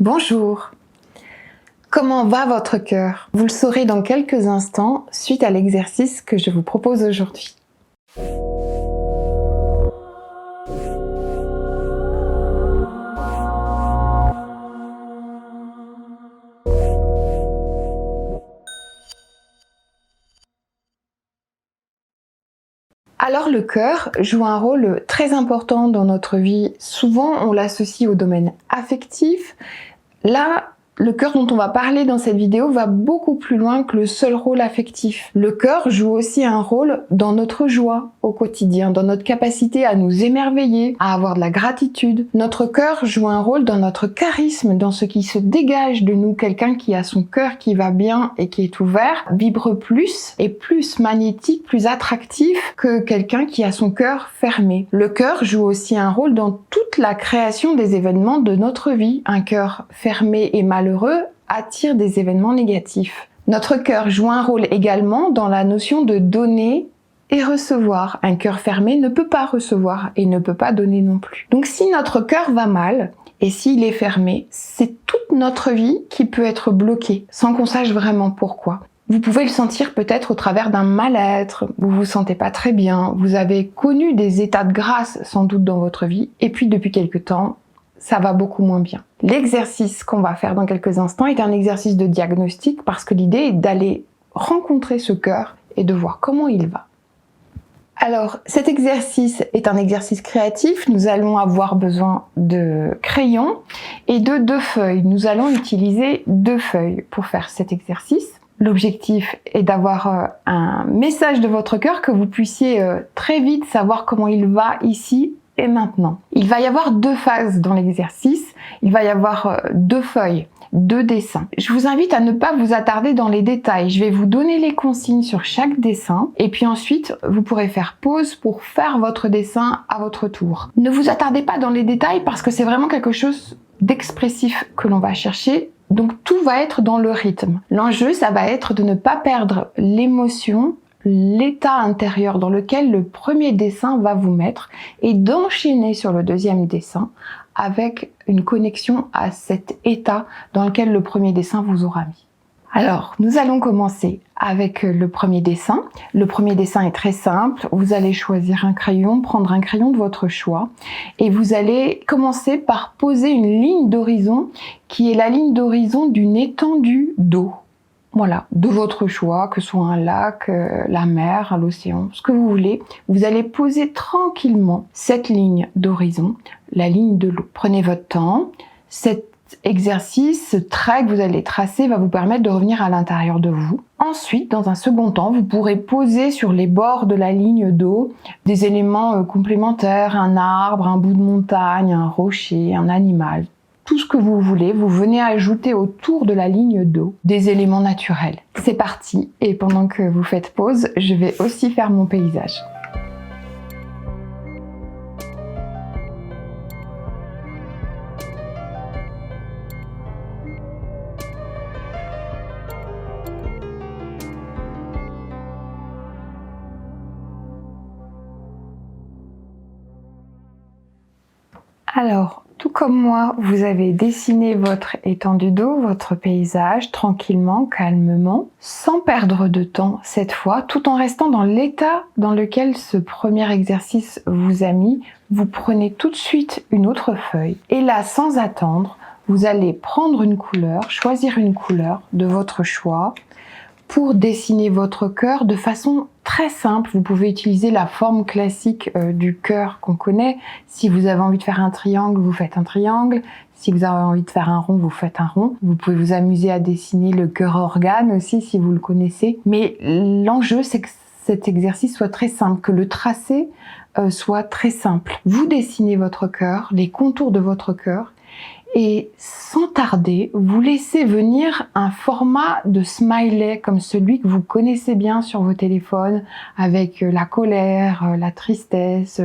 Bonjour. Comment va votre cœur? Vous le saurez dans quelques instants suite à l'exercice que je vous propose aujourd'hui. Alors le cœur joue un rôle très important dans notre vie. Souvent on l'associe au domaine affectif. Là, le cœur dont on va parler dans cette vidéo va beaucoup plus loin que le seul rôle affectif. Le cœur joue aussi un rôle dans notre joie au quotidien, dans notre capacité à nous émerveiller, à avoir de la gratitude. Notre cœur joue un rôle dans notre charisme, dans ce qui se dégage de nous. Quelqu'un qui a son cœur qui va bien et qui est ouvert vibre plus, est plus magnétique, plus attractif que quelqu'un qui a son cœur fermé. Le cœur joue aussi un rôle dans toute la création des événements de notre vie. Un cœur fermé et malheureux attire des événements négatifs. Notre cœur joue un rôle également dans la notion de donner et recevoir. Un cœur fermé ne peut pas recevoir et ne peut pas donner non plus. Donc si notre cœur va mal et s'il est fermé, c'est toute notre vie qui peut être bloquée sans qu'on sache vraiment pourquoi. Vous pouvez le sentir peut-être au travers d'un mal-être, vous vous sentez pas très bien, vous avez connu des états de grâce sans doute dans votre vie et puis depuis quelque temps, ça va beaucoup moins bien. L'exercice qu'on va faire dans quelques instants est un exercice de diagnostic parce que l'idée est d'aller rencontrer ce cœur et de voir comment il va. Alors, cet exercice est un exercice créatif. Nous allons avoir besoin de crayons et de 2 feuilles. Nous allons utiliser 2 feuilles pour faire cet exercice. L'objectif est d'avoir un message de votre cœur, que vous puissiez très vite savoir comment il va ici et maintenant. Il va y avoir 2 phases dans l'exercice. Il va y avoir 2 feuilles, 2 dessins. Je vous invite à ne pas vous attarder dans les détails. Je vais vous donner les consignes sur chaque dessin et puis ensuite vous pourrez faire pause pour faire votre dessin à votre tour. Ne vous attardez pas dans les détails parce que c'est vraiment quelque chose d'expressif que l'on va chercher. Donc tout va être dans le rythme. L'enjeu, ça va être de ne pas perdre l'émotion, l'état intérieur dans lequel le premier dessin va vous mettre et d'enchaîner sur le deuxième dessin avec une connexion à cet état dans lequel le premier dessin vous aura mis. Alors, nous allons commencer avec le premier dessin. Le premier dessin est très simple. Vous allez choisir un crayon, prendre un crayon de votre choix et vous allez commencer par poser une ligne d'horizon qui est la ligne d'horizon d'une étendue d'eau. Voilà, de votre choix, que ce soit un lac, la mer, l'océan, ce que vous voulez. Vous allez poser tranquillement cette ligne d'horizon, la ligne de l'eau. Prenez votre temps. Cet exercice, ce trait que vous allez tracer va vous permettre de revenir à l'intérieur de vous. Ensuite, dans un second temps, vous pourrez poser sur les bords de la ligne d'eau des éléments complémentaires, un arbre, un bout de montagne, un rocher, un animal. Tout ce que vous voulez, vous venez ajouter autour de la ligne d'eau des éléments naturels. C'est parti, et pendant que vous faites pause, je vais aussi faire mon paysage. Alors, tout comme moi, vous avez dessiné votre étendue d'eau, votre paysage, tranquillement, calmement, sans perdre de temps cette fois, tout en restant dans l'état dans lequel ce premier exercice vous a mis. Vous prenez tout de suite une autre feuille et là, sans attendre, vous allez prendre une couleur, choisir une couleur de votre choix pour dessiner votre cœur de façon très simple. Vous pouvez utiliser la forme classique du cœur qu'on connaît. Si vous avez envie de faire un triangle, vous faites un triangle. Si vous avez envie de faire un rond, vous faites un rond. Vous pouvez vous amuser à dessiner le cœur organe aussi si vous le connaissez. Mais l'enjeu, c'est que cet exercice soit très simple, que le tracé soit très simple. Vous dessinez votre cœur, les contours de votre cœur, et sans tarder, vous laissez venir un format de smiley comme celui que vous connaissez bien sur vos téléphones, avec la colère, la tristesse,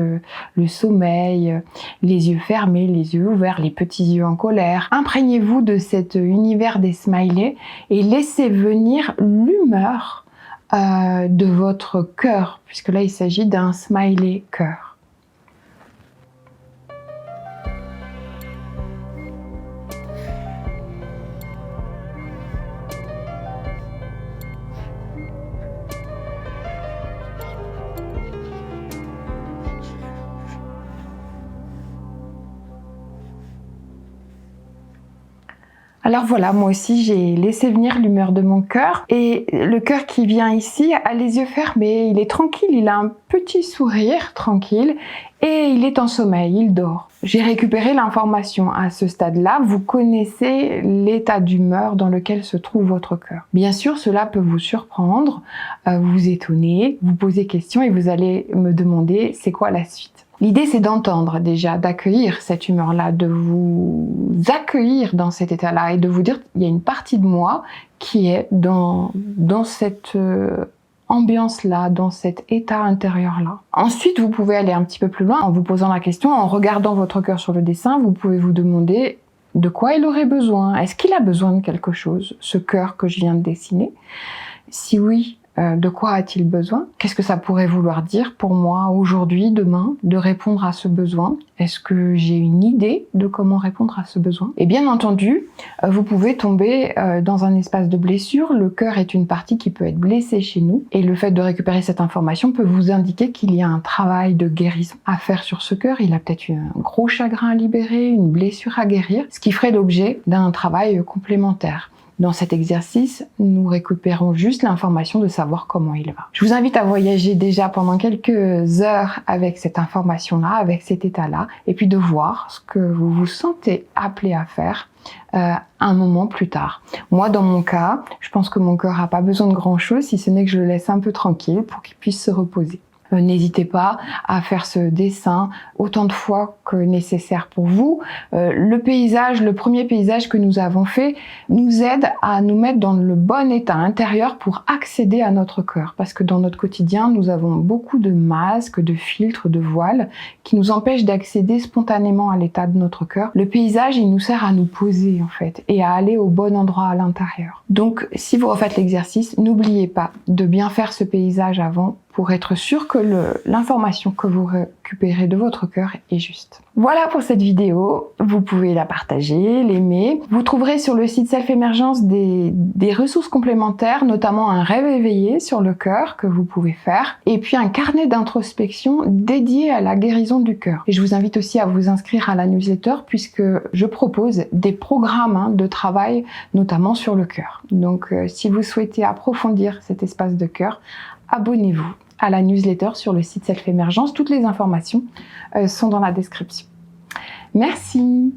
le sommeil, les yeux fermés, les yeux ouverts, les petits yeux en colère. Imprégnez-vous de cet univers des smileys et laissez venir l'humeur de votre cœur, puisque là il s'agit d'un smiley cœur. Alors voilà, moi aussi j'ai laissé venir l'humeur de mon cœur et le cœur qui vient ici a les yeux fermés, il est tranquille, il a un petit sourire tranquille et il est en sommeil, il dort. J'ai récupéré l'information à ce stade-là, vous connaissez l'état d'humeur dans lequel se trouve votre cœur. Bien sûr, cela peut vous surprendre, vous étonner, vous poser question et vous allez me demander c'est quoi la suite. L'idée, c'est d'entendre déjà, d'accueillir cette humeur-là, de vous accueillir dans cet état-là et de vous dire il y a une partie de moi qui est dans cette ambiance-là, dans cet état intérieur-là. Ensuite, vous pouvez aller un petit peu plus loin en vous posant la question, en regardant votre cœur sur le dessin, vous pouvez vous demander de quoi il aurait besoin. Est-ce qu'il a besoin de quelque chose, ce cœur que je viens de dessiner? Si oui, de quoi a-t-il besoin? Qu'est-ce que ça pourrait vouloir dire pour moi aujourd'hui, demain, de répondre à ce besoin? Est-ce que j'ai une idée de comment répondre à ce besoin? Et bien entendu, vous pouvez tomber dans un espace de blessure. Le cœur est une partie qui peut être blessée chez nous et le fait de récupérer cette information peut vous indiquer qu'il y a un travail de guérison à faire sur ce cœur. Il a peut-être eu un gros chagrin à libérer, une blessure à guérir, ce qui ferait l'objet d'un travail complémentaire. Dans cet exercice, nous récupérons juste l'information de savoir comment il va. Je vous invite à voyager déjà pendant quelques heures avec cette information-là, avec cet état-là, et puis de voir ce que vous vous sentez appelé à faire un moment plus tard. Moi, dans mon cas, je pense que mon cœur n'a pas besoin de grand-chose, si ce n'est que je le laisse un peu tranquille pour qu'il puisse se reposer. N'hésitez pas à faire ce dessin autant de fois que nécessaire pour vous. Le premier paysage que nous avons fait nous aide à nous mettre dans le bon état intérieur pour accéder à notre cœur. Parce que dans notre quotidien, nous avons beaucoup de masques, de filtres, de voiles qui nous empêchent d'accéder spontanément à l'état de notre cœur. Le paysage, il nous sert à nous poser en fait et à aller au bon endroit à l'intérieur. Donc, si vous refaites l'exercice, n'oubliez pas de bien faire ce paysage avant pour être sûr que l'information que vous récupérez de votre cœur est juste. Voilà pour cette vidéo, vous pouvez la partager, l'aimer. Vous trouverez sur le site Self-Émergence des ressources complémentaires, notamment un rêve éveillé sur le cœur que vous pouvez faire, et puis un carnet d'introspection dédié à la guérison du cœur. Et je vous invite aussi à vous inscrire à la newsletter puisque je propose des programmes de travail, notamment sur le cœur. Donc si vous souhaitez approfondir cet espace de cœur, abonnez-vous à la newsletter sur le site Self-Émergence. Toutes les informations sont dans la description. Merci.